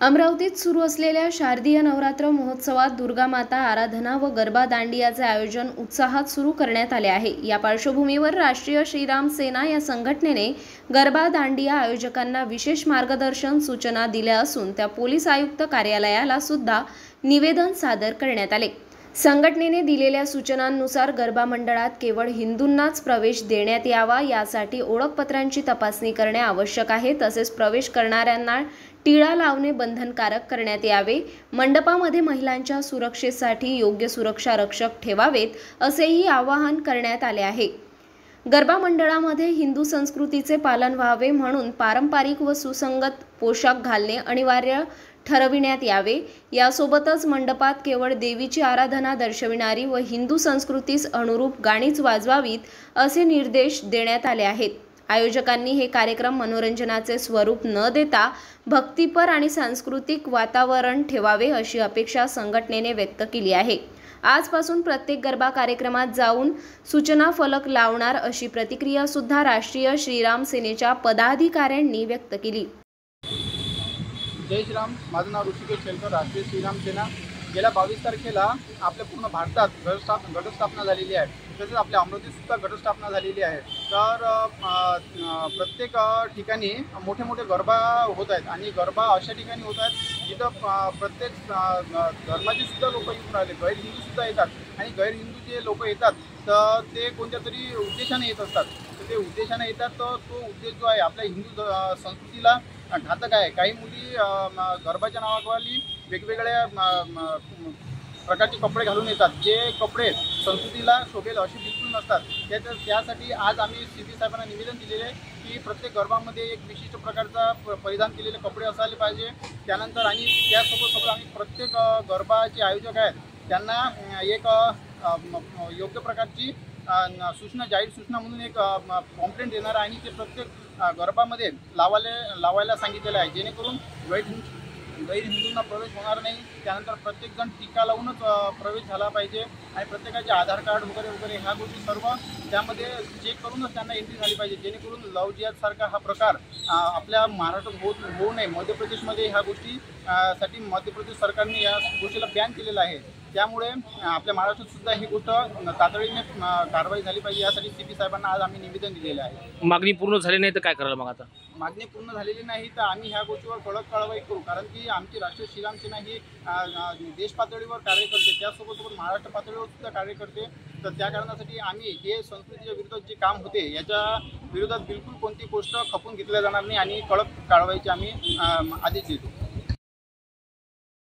अमरावतीत सुरू असलेल्या शारदीय नवरात्र महोत्सवात दुर्गा माता आराधना व गरबा दांडियाचे आयोजन उत्साहात सुरू करण्यात आले आहे। या पार्श्वभूमीवर राष्ट्रीय श्रीराम सेना या संघटनेने गरबा दांडिया आयोजकांना विशेष मार्गदर्शन सूचना दिल्या असून त्या पोलीस आयुक्त कार्यालयाला सुद्धा निवेदन सादर करण्यात आले। संघटनेने दिलेल्या सूचनांनुसार गरबा मंडळात केवळ हिंदूंनाच प्रवेश देण्यात यावा, यासाठी ओळखपत्रांची तपासणी करणे आवश्यक आहे। तसेच प्रवेश करणाऱ्यांना टिळा लावणे बंधनकारक करण्यात यावे। मंडपामध्ये महिलांच्या सुरक्षेसाठी योग्य सुरक्षा रक्षक ठेवावेत असेही आवाहन करण्यात आले आहे। गरबा मंडळामध्ये हिंदू संस्कृतीचे पालन व्हावे म्हणून पारंपरिक व सुसंगत पोशाख घालणे अनिवार्य ठरविण्यात यावे। यासोबतच मंडपात केवळ देवीची आराधना दर्शविणारी व हिंदू संस्कृतीस अनुरूप गाणीच वाजवावीत असे निर्देश देण्यात आले आहेत। आयोजकांनी हे कार्यक्रम मनोरंजनाचे स्वरूप न देता भक्तिपर आणि सांस्कृतिक वातावरण ठेवावे अशी अपेक्षा संघटनेने व्यक्त केली आहे। आजपासून प्रत्येक गरबा कार्यक्रमात जाऊन सूचना फलक लावणार अशी प्रतिक्रिया सुद्धा राष्ट्रीय श्रीराम सेनेच्या पदाधिकाऱ्यांनी व्यक्त केली। जय श्रीराम। माझं नाव ऋषिकेश शेलकर, राष्ट्रीय श्रीराम सेना। गेल्या 22 तारखेला आपल्या पूर्ण भारतात घटस्थापना झालेली आहे। तसेच आपल्या अमरावतीत सुद्धा घटस्थापना झालेली आहे। तर प्रत्येक ठिकाणी मोठे मोठे गरबा होत आहेत आणि गरबा अशा ठिकाणी होत आहेत जिथं प्रत्येक धर्माचे सुद्धा लोक येऊन राहिले, गैरहिंदू सुद्धा येतात आणि गैरहिंदू जे लोक येतात तर ते कोणत्या तरी उद्देशाने येत असतात। तर ते उद्देशाने येतात तर तो उद्देश जो आहे आपल्या हिंदू संस्कृतीला घातक आहे। काही मुली गरबाच्या नावाखाली वेगवेगळ्या प्रकारचे कपडे घालून येतात, जे कपडे संस्कृतीला शोभेल असे बिलकुल नसतात। त्यासाठी आज आम्ही CP साहेबांना निवेदन दिलेले आहे की प्रत्येक गरबामध्ये एक विशिष्ट प्रकारचा परिधान केलेले कपडे असायला पाहिजे। त्यानंतर आणि त्यासोबत आम्ही प्रत्येक गरबाचे आयोजक आहेत त्यांना एक योग्य प्रकारची सूचना, जाहीर सूचना म्हणून एक कॉम्प्लेंट देणार आहे आणि ते प्रत्येक गरबामध्ये लावायला सांगितलेलं आहे, जेणेकरून गैरहिंदूंना प्रवेश होणार नाही। त्यानंतर प्रत्येकजण टीका लावूनच प्रवेश झाला पाहिजे आणि प्रत्येकाचे आधार कार्ड वगैरे ह्या गोष्टी सर्व त्यामध्ये चेक करूनच त्यांना एंट्री झाली पाहिजे, जेणेकरून लव्ह जिहादसारखा हा प्रकार आपल्या महाराष्ट्रात होऊ नये। मध्य प्रदेशमध्ये ह्या गोष्टी साठी मध्य प्रदेश सरकारने या गोष्टीला बॅन केलेलं आहे। त्यामुळे आपल्या महाराष्ट्रात सुद्धा ही गोष्ट तातडीने कारवाई झाली पाहिजे, यासाठी CP साहेबांना आज आम्ही निवेदन दिलेलं आहे। मागणी पूर्ण झाली नाही तर काय करायला मग आता? मागणी पूर्ण झालेली नाही तर आम्ही ह्या गोष्टीवर कडक कारवाई करू, कारण की आमची राष्ट्रीय श्रीराम सेना ही देश पातळीवर कार्य करते, त्यासोबत महाराष्ट्र पातळीवर सुद्धा कार्य करते। तर त्या कारणासाठी आम्ही हे संस्कृतीच्या विरोधात जे काम होते याच्या विरोधात बिलकुल कोणती गोष्ट खपून घेतल्या जाणार नाही आणि कडक कारवाईचे आम्ही आदेश देतो।